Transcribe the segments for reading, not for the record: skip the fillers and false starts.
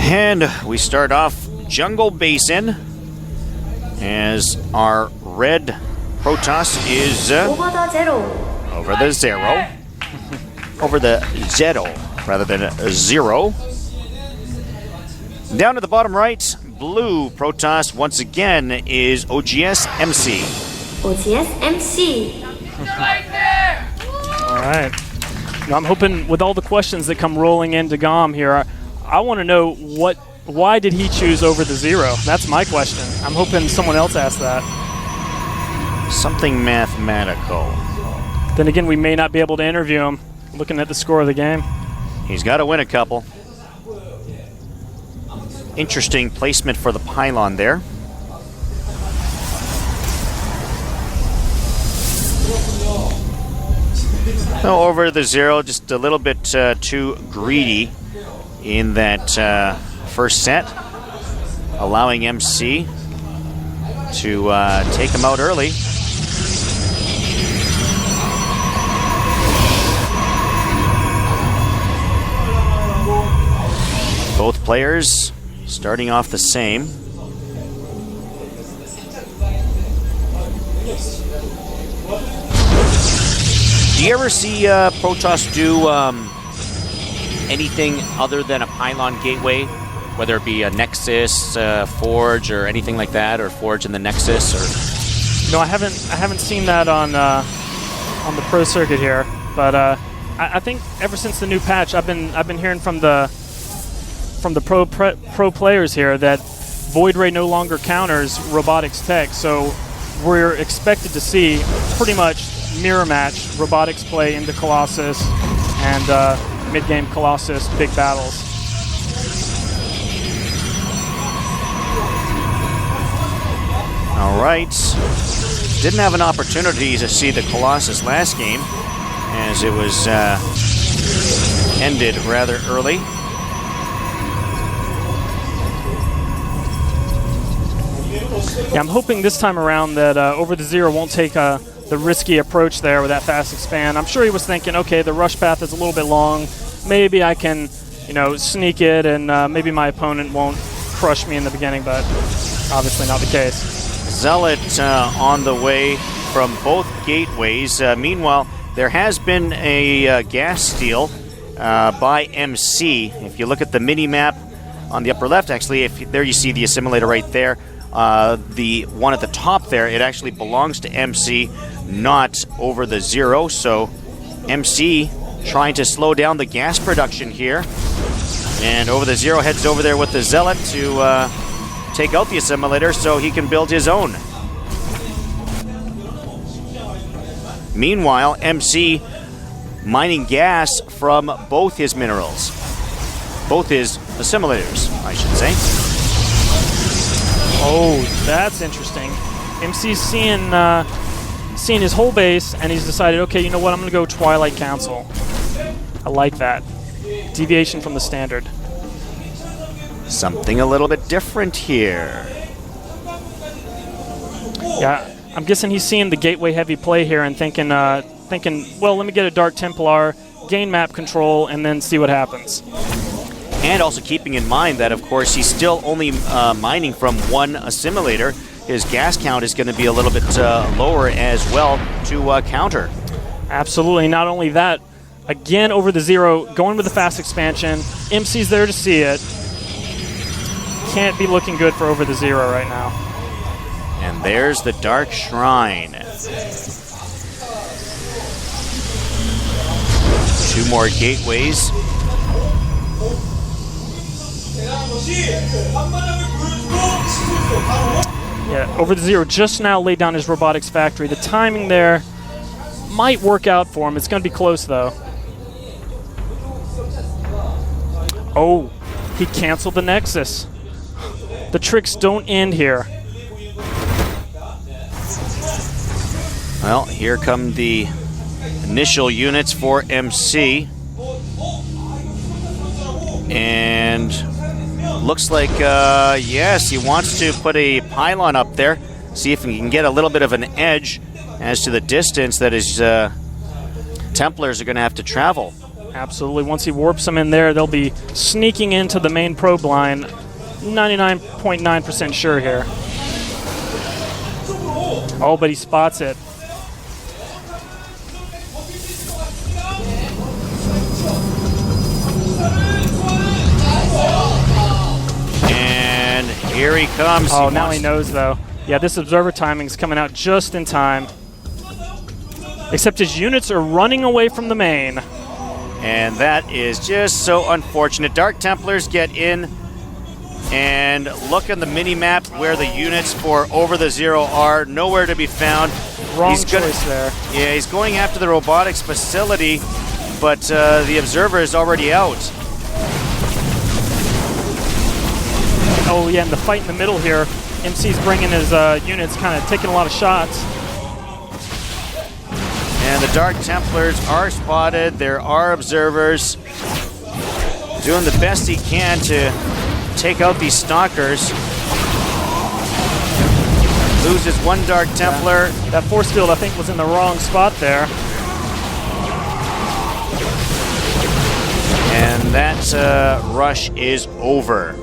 And we start off Jungle Basin as our red Protoss is over the zero. Over the zero rather than a zero. Down to the bottom right, blue Protoss once again is OGS MC. OGS MC. All right. Now I'm hoping with all the questions that come rolling into GOM here, I want to know why did he choose over the zero? That's my question. I'm hoping someone else asked that. Something mathematical. Then again, we may not be able to interview him looking at the score of the game. He's got to win a couple. Interesting placement for the pylon there. No, over the zero, just a little bit too greedy in that first set, allowing MC to take him out early. Both players starting off the same. Do you ever see Protoss do anything other than a pylon gateway, whether it be a Nexus, Forge, or anything like that, or Forge in the Nexus? Or no, I haven't seen that on the pro circuit here, but I think ever since the new patch, I've been hearing from the pro players here that Void Ray no longer counters robotics tech, so we're expected to see pretty much mirror match robotics play into Colossus and mid-game Colossus big battles. All right. Didn't have an opportunity to see the Colossus last game as it was ended rather early. Yeah, I'm hoping this time around that Over the Zero won't take the risky approach there with that fast expand. I'm sure he was thinking, okay, the rush path is a little bit long. Maybe I can, sneak it, and maybe my opponent won't crush me in the beginning, but obviously not the case. Zealot on the way from both gateways. Meanwhile, there has been a gas steal by MC. If you look at the mini-map on the upper left, actually, there you see the assimilator right there. The one at the top there, it actually belongs to MC, not Over the Zero. So MC trying to slow down the gas production here. And Over the Zero heads over there with the Zealot to take out the assimilator so he can build his own. Meanwhile, MC mining gas from both his minerals. Both his assimilators, I should say. Oh, that's interesting. MC's seeing his whole base, and he's decided, okay, you know what, I'm going to go Twilight Council. I like that. Deviation from the standard. Something a little bit different here. Yeah, I'm guessing he's seeing the gateway heavy play here and thinking, well, let me get a Dark Templar, gain map control, and then see what happens. And also keeping in mind that, of course, he's still only mining from one assimilator. His gas count is going to be a little bit lower as well to counter. Absolutely. Not only that, again, Over the Zero, going with the fast expansion. MC's there to see it. Can't be looking good for Over the Zero right now. And there's the Dark Shrine. 2 more gateways. Yeah, Over the Zero just now laid down his robotics factory. The timing there might work out for him. It's going to be close, though. Oh, he canceled the Nexus. The tricks don't end here. Well, here come the initial units for MC. And looks like, yes, he wants to put a pylon up there, see if he can get a little bit of an edge as to the distance that his Templars are going to have to travel. Absolutely. Once he warps them in there, they'll be sneaking into the main probe line. 99.9% sure here. Oh, but he spots it. And here he comes. Oh, now he knows, though. Yeah, this observer timing's coming out just in time. Except his units are running away from the main. And that is just so unfortunate. Dark Templars get in and look on the mini-map where the units for Over the Zero are. Nowhere to be found. Wrong choice there. Yeah, he's going after the robotics facility, but the observer is already out. Oh, yeah, and the fight in the middle here. MC's bringing his units, kind of taking a lot of shots. And the Dark Templars are spotted. There are observers doing the best he can to take out these stalkers. Loses one Dark Templar. Yeah. That force field, I think, was in the wrong spot there. And that rush is over.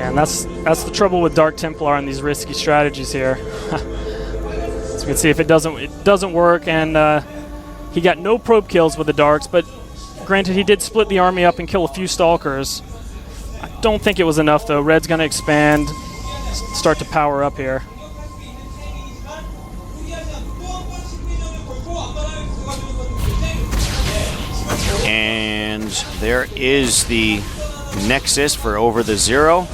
And that's the trouble with Dark Templar and these risky strategies here. So you can see if it doesn't work, and he got no probe kills with the Darks, but granted he did split the army up and kill a few Stalkers. I don't think it was enough though. Red's going to expand, start to power up here. And there is the Nexus for Over the Zero.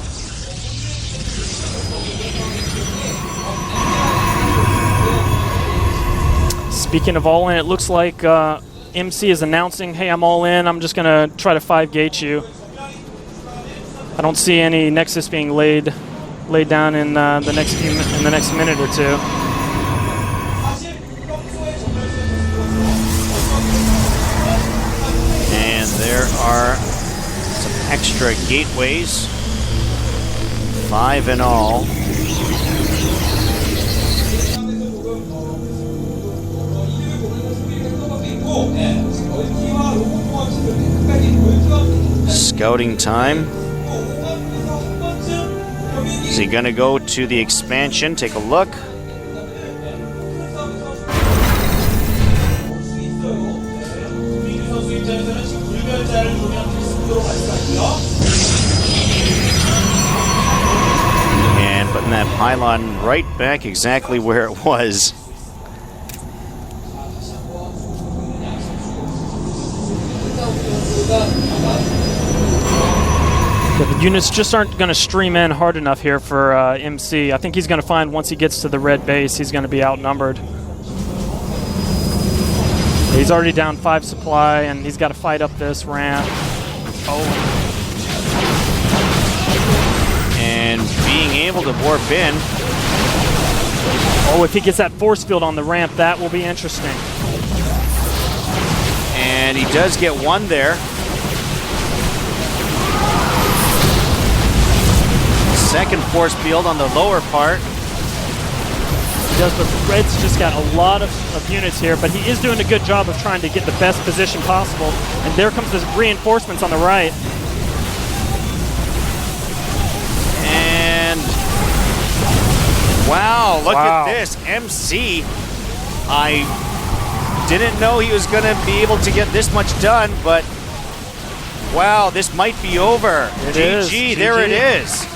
Speaking of all in, it looks like MC is announcing, hey, I'm all in. I'm just going to try to 5-gate you. I don't see any Nexus being laid down in the next minute or two. And there are some extra gateways, 5 in all. Scouting time. Is he going to go to the expansion? Take a look. And putting that pylon right back exactly where it was. Yeah, the units just aren't going to stream in hard enough here for MC. I think he's going to find once he gets to the red base, he's going to be outnumbered. He's already down 5 supply, and he's got to fight up this ramp. Oh. And being able to warp in. Oh, if he gets that force field on the ramp, that will be interesting. And he does get one there. Second force field on the lower part. He does, but Red's just got a lot of units here, but he is doing a good job of trying to get the best position possible. And there comes the reinforcements on the right. And wow, look at this. MC, I didn't know he was going to be able to get this much done, but wow, this might be over. GG, there it is.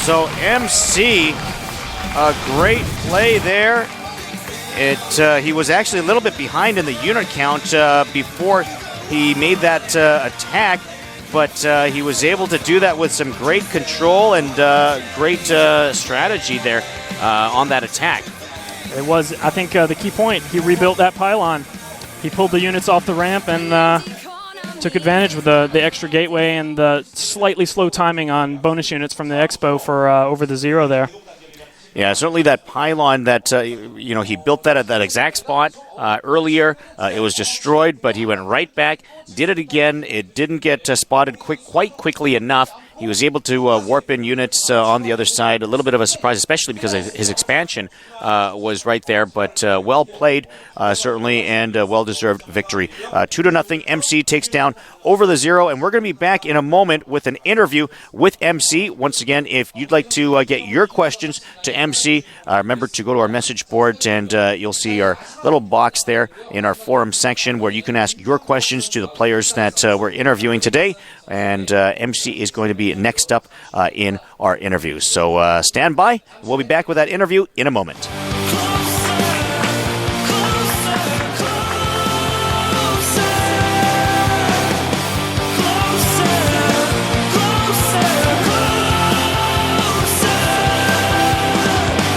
So MC, a great play there. He was actually a little bit behind in the unit count before he made that attack, but he was able to do that with some great control and great strategy there on that attack. It was, I think, the key point. He rebuilt that pylon. He pulled the units off the ramp and took advantage with the extra gateway and the slightly slow timing on bonus units from the Expo for Over the Zero there. Yeah, certainly that pylon that, he built that at that exact spot earlier. It was destroyed, but he went right back, did it again. It didn't get spotted quite quickly enough. He was able to warp in units on the other side. A little bit of a surprise, especially because his expansion was right there. But well played, certainly, and well-deserved victory. 2-0, MC takes down Over the Zero, and we're going to be back in a moment with an interview with MC. Once again, if you'd like to get your questions to MC, remember to go to our message board, and you'll see our little box there in our forum section where you can ask your questions to the players that we're interviewing today, and MC is going to be next up in our interview. So stand by. We'll be back with that interview in a moment.